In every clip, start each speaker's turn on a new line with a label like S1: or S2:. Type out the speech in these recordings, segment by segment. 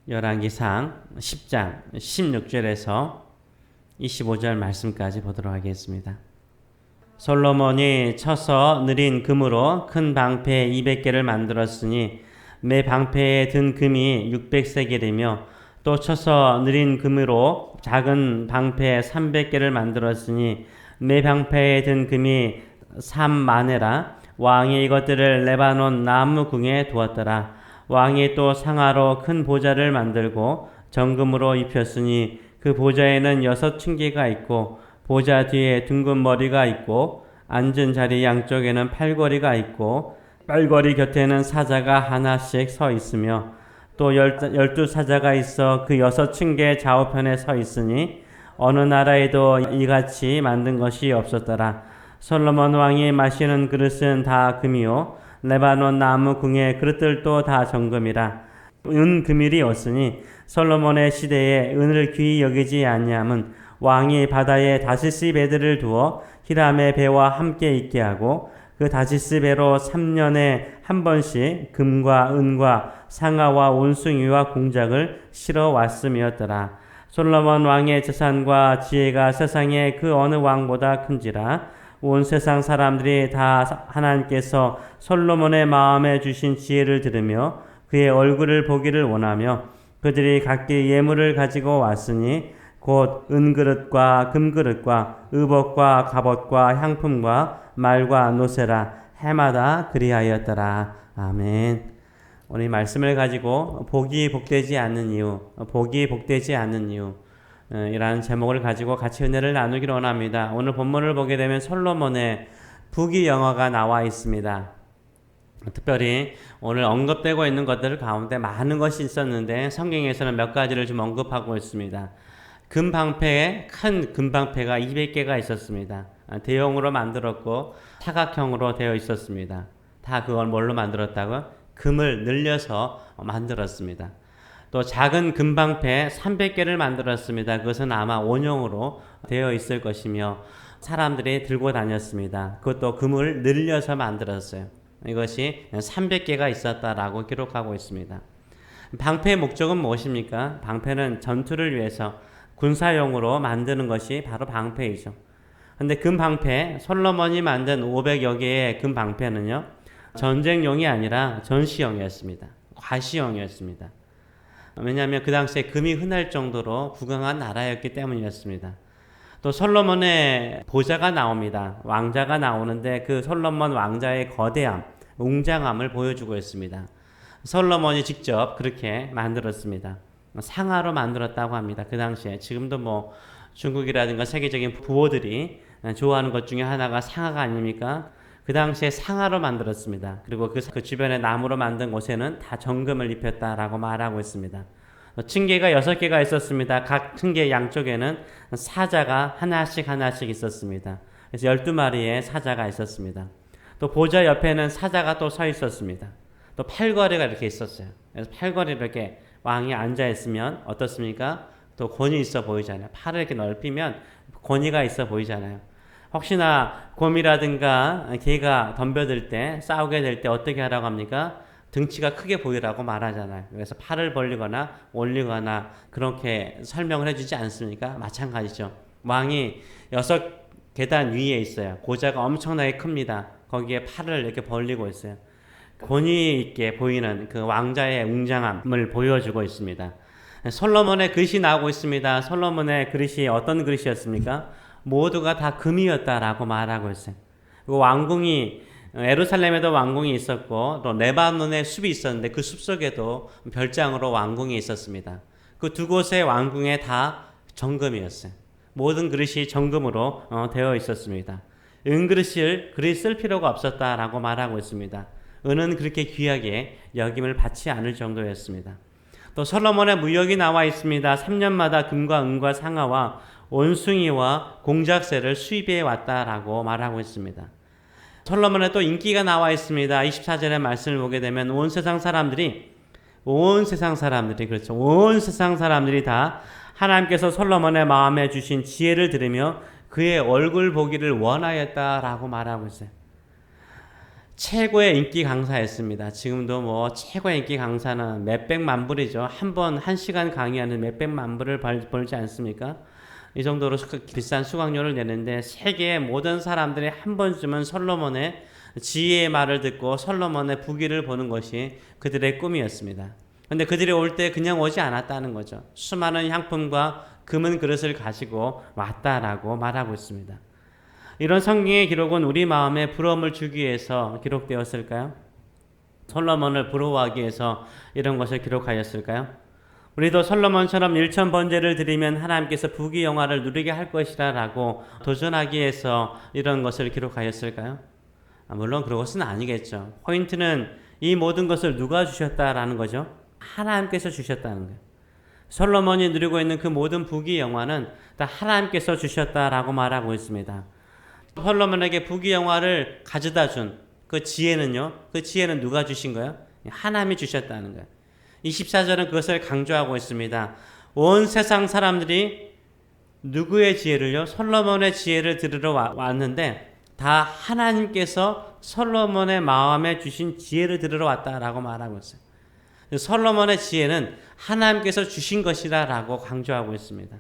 S1: 열왕기상 10장 16절에서 25절 말씀까지 보도록 하겠습니다. 솔로몬이 쳐서 느린 금으로 큰 방패 200개를 만들었으니 매 방패에 든 금이 600세겔이며 또 쳐서 느린 금으로 작은 방패 300개를 만들었으니 매 방패에 든 금이 3만에라. 왕이 이것들을 레바논 나무 궁에 두었더라. 왕이 또 상아로 큰 보좌를 만들고 정금으로 입혔으니 그 보좌에는 6층계가 있고 보좌 뒤에 둥근 머리가 있고 앉은 자리 양쪽에는 팔걸이가 있고 팔걸이 곁에는 사자가 하나씩 서 있으며 또 12사자가 있어 그 6층계 좌우편에 서 있으니 어느 나라에도 이같이 만든 것이 없었더라. 솔로몬 왕이 마시는 그릇은 다 금이요 레바논 나무 궁의 그릇들도 다 정금이라. 은금일이 없으니 솔로몬의 시대에 은을 귀히 여기지 아니함은 왕이 바다에 다시스 배들을 두어 히람의 배와 함께 있게 하고 그 다시스 배로 3년에 한 번씩 금과 은과 상아와 원숭이와 공작을 실어 왔음이었더라. 솔로몬 왕의 재산과 지혜가 세상의 그 어느 왕보다 큰지라. 온 세상 사람들이 다 하나님께서 솔로몬의 마음에 주신 지혜를 들으며 그의 얼굴을 보기를 원하며 그들이 각기 예물을 가지고 왔으니 곧 은그릇과 금그릇과 의복과 갑옷과 향품과 말과 노새라. 해마다 그리하였더라. 아멘. 오늘 말씀을 가지고 복이 복되지 않는 이유, 복이 복되지 않는 이유 이라는 제목을 가지고 같이 은혜를 나누기를 원합니다. 오늘 본문을 보게 되면 솔로몬의 부귀영화가 나와 있습니다. 특별히 오늘 언급되고 있는 것들 가운데 많은 것이 있었는데 성경에서는 몇 가지를 좀 언급하고 있습니다. 금방패에 큰 금방패가 200개가 있었습니다. 대형으로 만들었고 사각형으로 되어 있었습니다. 다 그걸 뭘로 만들었다고요? 금을 늘려서 만들었습니다. 또 작은 금방패 300개를 만들었습니다. 그것은 아마 원형으로 되어 있을 것이며 사람들이 들고 다녔습니다. 그것도 금을 늘려서 만들었어요. 이것이 300개가 있었다라고 기록하고 있습니다. 방패의 목적은 무엇입니까? 방패는 전투를 위해서 군사용으로 만드는 것이 바로 방패이죠. 근데 금방패, 솔로몬이 만든 500여 개의 금방패는요, 전쟁용이 아니라 전시용이었습니다. 과시용이었습니다. 왜냐하면 그 당시에 금이 흔할 정도로 부강한 나라였기 때문이었습니다. 또 솔로몬의 보좌가 나옵니다. 왕자가 나오는데 그 솔로몬 왕자의 거대함, 웅장함을 보여주고 있습니다. 솔로몬이 직접 그렇게 만들었습니다. 상아로 만들었다고 합니다. 그 당시에 지금도 뭐 중국이라든가 세계적인 부호들이 좋아하는 것 중에 하나가 상아가 아닙니까? 그 당시에 상아로 만들었습니다. 그리고 그 주변에 나무로 만든 곳에는 다 정금을 입혔다라고 말하고 있습니다. 층계가 6개가 있었습니다. 각 층계 양쪽에는 사자가 하나씩 있었습니다. 그래서 12마리의 사자가 있었습니다. 또 보좌 옆에는 사자가 또 서 있었습니다. 또 팔걸이가 이렇게 있었어요. 그래서 팔걸이 이렇게 왕이 앉아 있으면 어떻습니까? 또 권위 있어 보이잖아요. 팔을 이렇게 넓히면 권위가 있어 보이잖아요. 혹시나 곰이라든가 개가 덤벼들 때 싸우게 될 때 어떻게 하라고 합니까? 등치가 크게 보이라고 말하잖아요. 그래서 팔을 벌리거나 올리거나 그렇게 설명을 해주지 않습니까? 마찬가지죠. 왕이 6계단 위에 있어요. 고자가 엄청나게 큽니다. 거기에 팔을 이렇게 벌리고 있어요. 권위 있게 보이는 그 왕자의 웅장함을 보여주고 있습니다. 솔로몬의 그릇이 나오고 있습니다. 솔로몬의 그릇이 어떤 그릇이었습니까? 모두가 다 금이었다라고 말하고 있어요. 그리고 왕궁이 예루살렘에도 왕궁이 있었고 또 레바논에 숲이 있었는데 그 숲 속에도 별장으로 왕궁이 있었습니다. 그 두 곳의 왕궁에 다 정금이었어요. 모든 그릇이 정금으로 되어 있었습니다. 은그릇을 그리 쓸 필요가 없었다라고 말하고 있습니다. 은은 그렇게 귀하게 여김을 받지 않을 정도였습니다. 또 솔로몬의 무역이 나와 있습니다. 3년마다 금과 은과 상아와 원숭이와 공작새를 수입해 왔다라고 말하고 있습니다. 솔로몬의 또 인기가 나와 있습니다. 24절의 말씀을 보게 되면 온 세상 사람들이 그렇죠. 온 세상 사람들이 다 하나님께서 솔로몬의 마음에 주신 지혜를 들으며 그의 얼굴 보기를 원하였다라고 말하고 있어요. 최고의 인기 강사였습니다. 지금도 뭐 최고의 인기 강사는 몇백만 불이죠. 한 번, 한 시간 강의하는 몇백만 불을 벌지 않습니까? 이 정도로 비싼 수강료를 내는데 세계의 모든 사람들이 한 번쯤은 솔로몬의 지혜의 말을 듣고 솔로몬의 부귀를 보는 것이 그들의 꿈이었습니다. 근데 그들이 올 때 그냥 오지 않았다는 거죠. 수많은 향품과 금은 그릇을 가지고 왔다라고 말하고 있습니다. 이런 성경의 기록은 우리 마음에 부러움을 주기 위해서 기록되었을까요? 솔로몬을 부러워하기 위해서 이런 것을 기록하였을까요? 우리도 솔로몬처럼 1000번제를 드리면 하나님께서 부귀영화를 누리게 할 것이라 라고 도전하기 위해서 이런 것을 기록하였을까요? 물론 그것은 아니겠죠. 포인트는 이 모든 것을 누가 주셨다라는 거죠? 하나님께서 주셨다는 거예요. 솔로몬이 누리고 있는 그 모든 부귀영화는 다 하나님께서 주셨다라고 말하고 있습니다. 솔로몬에게 부귀영화를 가져다 준 그 지혜는요? 그 지혜는 누가 주신 거예요? 하나님이 주셨다는 거예요. 24절은 그것을 강조하고 있습니다. 온 세상 사람들이 누구의 지혜를요? 솔로몬의 지혜를 들으러 왔는데 다 하나님께서 솔로몬의 마음에 주신 지혜를 들으러 왔다라고 말하고 있어요. 솔로몬의 지혜는 하나님께서 주신 것이라고 강조하고 있습니다.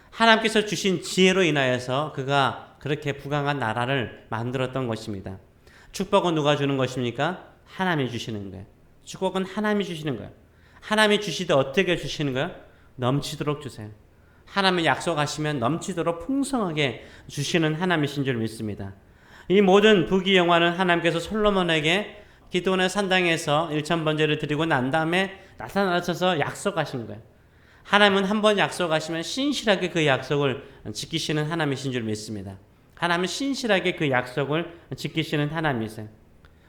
S1: 하나님께서 주신 지혜로 인하여서 그가 그렇게 부강한 나라를 만들었던 것입니다. 축복은 누가 주는 것입니까? 하나님이 주시는 거예요. 축복은 하나님이 주시는 거예요. 하나님이 주시되 어떻게 주시는 거예요? 넘치도록 주세요. 하나님이 약속하시면 넘치도록 풍성하게 주시는 하나님이신 줄 믿습니다. 이 모든 부귀영화는 하나님께서 솔로몬에게 기드온의 산당에서 1000번제를 드리고 난 다음에 나타나셔서 약속하신 거예요. 하나님은 한 번 약속하시면 신실하게 그 약속을 지키시는 하나님이신 줄 믿습니다. 하나님은 신실하게 그 약속을 지키시는 하나님이세요.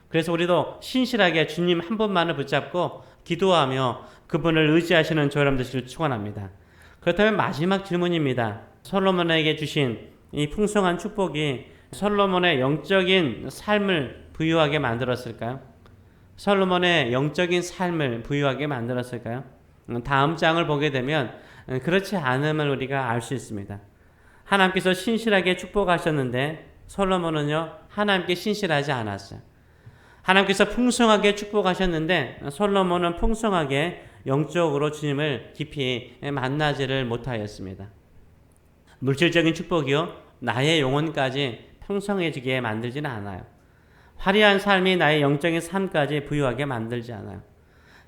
S1: 그래서 우리도 신실하게 주님 한 분만을 붙잡고 기도하며 그분을 의지하시는 저 여러분 되시길 축원합니다. 그렇다면 마지막 질문입니다. 솔로몬에게 주신 이 풍성한 축복이 솔로몬의 영적인 삶을 부유하게 만들었을까요? 솔로몬의 영적인 삶을 부유하게 만들었을까요? 다음 장을 보게 되면 그렇지 않음을 우리가 알 수 있습니다. 하나님께서 신실하게 축복하셨는데 솔로몬은요 하나님께 신실하지 않았어요. 하나님께서 풍성하게 축복하셨는데 솔로몬은 풍성하게 영적으로 주님을 깊이 만나지를 못하였습니다. 물질적인 축복이요 나의 영혼까지 풍성해지게 만들지는 않아요. 화려한 삶이 나의 영적인 삶까지 부유하게 만들지 않아요.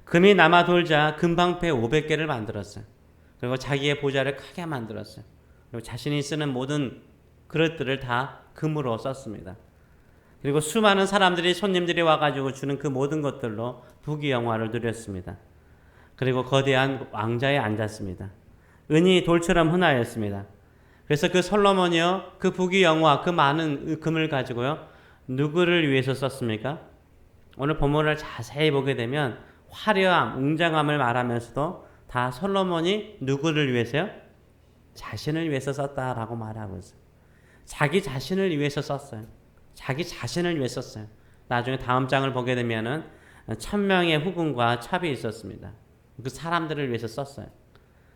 S1: 금이 남아 돌자 금방패 500개를 만들었어요. 그리고 자기의 보좌를 크게 만들었어요. 그리고 자신이 쓰는 모든 그릇들을 다 금으로 썼습니다. 그리고 수많은 사람들이 손님들이 와가지고 주는 그 모든 것들로 부귀영화를 누렸습니다. 그리고 거대한 왕자에 앉았습니다. 은이 돌처럼 흔하였습니다. 그래서 그 솔로몬이요 그 부귀영화 그 많은 금을 가지고요 누구를 위해서 썼습니까? 오늘 본문을 자세히 보게 되면 화려함, 웅장함을 말하면서도 다 솔로몬이 누구를 위해서요? 자신을 위해서 썼다라고 말하고 있어요. 자기 자신을 위해서 썼어요. 자기 자신을 위해 썼어요. 나중에 다음 장을 보게 되면은 1000명의 후궁과 첩이 있었습니다. 그 사람들을 위해서 썼어요.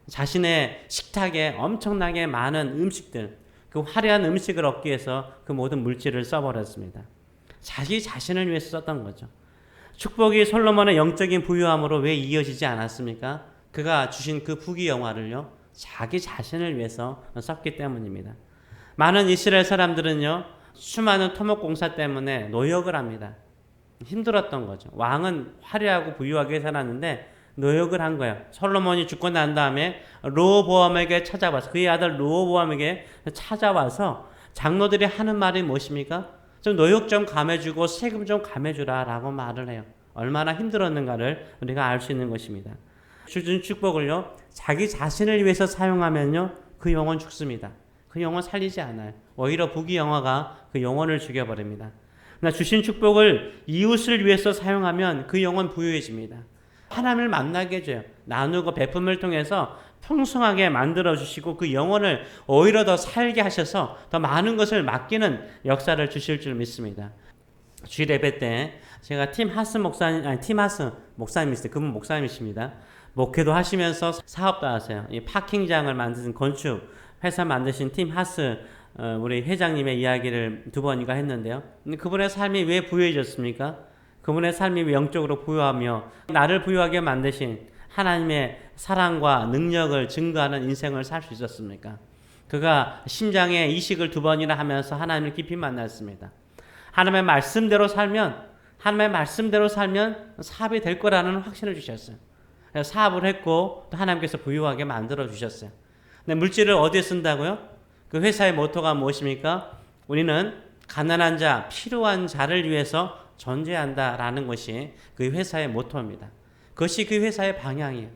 S1: 자신의 식탁에 엄청나게 많은 음식들, 그 화려한 음식을 얻기 위해서 그 모든 물질을 써버렸습니다. 자기 자신을 위해서 썼던 거죠. 축복이 솔로몬의 영적인 부유함으로 왜 이어지지 않았습니까? 그가 주신 그 부귀영화를요 자기 자신을 위해서 썼기 때문입니다. 많은 이스라엘 사람들은요 수많은 토목공사 때문에 노역을 합니다. 힘들었던 거죠. 왕은 화려하고 부유하게 살았는데 노역을 한 거예요. 솔로몬이 죽고 난 다음에 르호보암에게 찾아와서 그의 아들 르호보암에게 찾아와서 장로들이 하는 말이 무엇입니까? 좀 노역 좀 감해주고 세금 좀 감해주라 라고 말을 해요. 얼마나 힘들었는가를 우리가 알 수 있는 것입니다. 주신 축복을요 자기 자신을 위해서 사용하면요 그 영혼 죽습니다. 그 영혼 살리지 않아요. 오히려 부귀영화가 그 영혼을 죽여버립니다. 그러나 주신 축복을 이웃을 위해서 사용하면 그 영혼 부유해집니다. 하나님을 만나게 해줘요. 나누고 베품을 통해서 풍성하게 만들어주시고 그 영혼을 오히려 더 살게 하셔서 더 많은 것을 맡기는 역사를 주실 줄 믿습니다. 주일 예배 때 제가 팀 하스 목사님 있어요. 그분 목사님이십니다. 목회도 하시면서 사업도 하세요. 이 파킹장을 만드는 건축 회사 만드신 팀 하스 우리 회장님의 이야기를 두 번인가 했는데요. 근데 그분의 삶이 왜 부유해졌습니까? 그분의 삶이 왜 영적으로 부유하며 나를 부유하게 만드신 하나님의 사랑과 능력을 증거하는 인생을 살 수 있었습니까? 그가 심장에 이식을 두 번이나 하면서 하나님을 깊이 만났습니다. 하나님의 말씀대로 살면 사업이 될 거라는 확신을 주셨어요. 그래서 사업을 했고 또 하나님께서 부유하게 만들어 주셨어요. 근데 물질을 어디에 쓴다고요? 그 회사의 모토가 무엇입니까? 우리는 가난한 자, 필요한 자를 위해서 존재한다라는 것이 그 회사의 모토입니다. 그것이 그 회사의 방향이에요.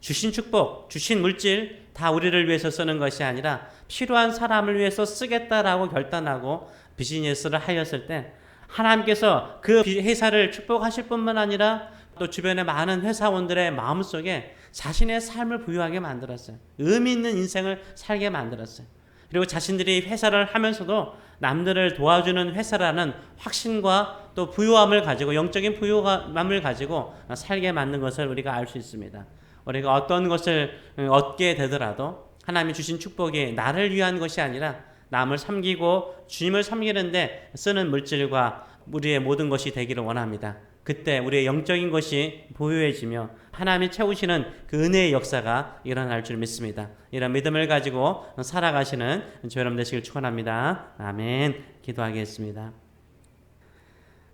S1: 주신 축복, 주신 물질 다 우리를 위해서 쓰는 것이 아니라 필요한 사람을 위해서 쓰겠다라고 결단하고 비즈니스를 하였을 때 하나님께서 그 회사를 축복하실 뿐만 아니라 또 주변의 많은 회사원들의 마음속에 자신의 삶을 부유하게 만들었어요. 의미 있는 인생을 살게 만들었어요. 그리고 자신들이 회사를 하면서도 남들을 도와주는 회사라는 확신과 또 부유함을 가지고 영적인 부유함을 가지고 살게 만든 것을 우리가 알 수 있습니다. 우리가 어떤 것을 얻게 되더라도 하나님이 주신 축복이 나를 위한 것이 아니라 남을 섬기고 주님을 섬기는데 쓰는 물질과 우리의 모든 것이 되기를 원합니다. 그때 우리의 영적인 것이 부유해지며 하나님이 채우시는 그 은혜의 역사가 일어날 줄 믿습니다. 이런 믿음을 가지고 살아가시는 저 여러분 되시길 축원합니다. 아멘. 기도하겠습니다.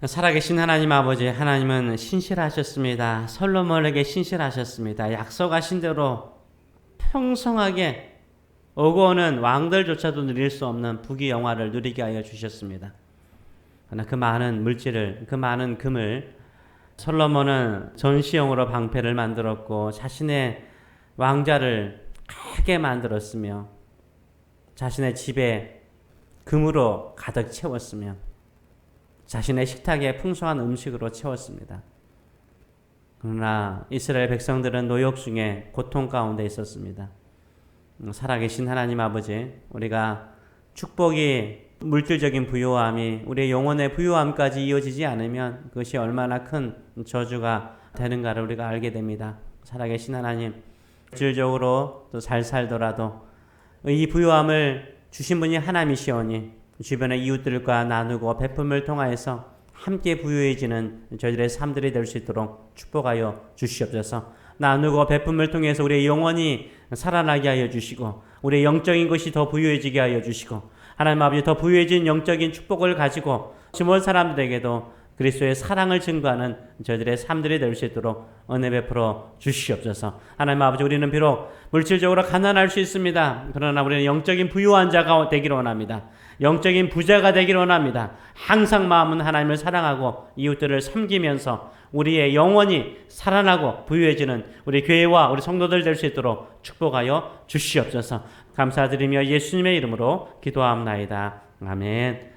S1: 살아계신 하나님 아버지, 하나님은 신실하셨습니다. 솔로몬에게 신실하셨습니다. 약속하신 대로 평성하게 오고 오는 왕들조차도 누릴 수 없는 부귀영화를 누리게 하여 주셨습니다. 그러나 그 많은 물질을, 그 많은 금을 솔로몬은 전시용으로 방패를 만들었고 자신의 왕자를 크게 만들었으며 자신의 집에 금으로 가득 채웠으며 자신의 식탁에 풍성한 음식으로 채웠습니다. 그러나 이스라엘 백성들은 노역 중에 고통 가운데 있었습니다. 살아계신 하나님 아버지, 우리가 축복이 물질적인 부유함이 우리의 영혼의 부유함까지 이어지지 않으면 그것이 얼마나 큰 저주가 되는가를 우리가 알게 됩니다. 살아계신 하나님, 물질적으로 또 잘 살더라도 이 부유함을 주신 분이 하나님이시오니 주변의 이웃들과 나누고 베품을 통하여서 함께 부유해지는 저희들의 삶들이 될 수 있도록 축복하여 주시옵소서. 나누고 베품을 통해서 우리의 영혼이 살아나게 하여 주시고 우리의 영적인 것이 더 부유해지게 하여 주시고 하나님 아버지 더 부유해진 영적인 축복을 가지고 주변 사람들에게도 그리스도의 사랑을 증거하는 저희들의 삶들이 될 수 있도록 은혜 베풀어 주시옵소서. 하나님 아버지, 우리는 비록 물질적으로 가난할 수 있습니다. 그러나 우리는 영적인 부유한 자가 되기를 원합니다. 영적인 부자가 되기를 원합니다. 항상 마음은 하나님을 사랑하고 이웃들을 섬기면서 우리의 영혼이 살아나고 부유해지는 우리 교회와 우리 성도들 될 수 있도록 축복하여 주시옵소서. 감사드리며 예수님의 이름으로 기도합나이다. 아멘.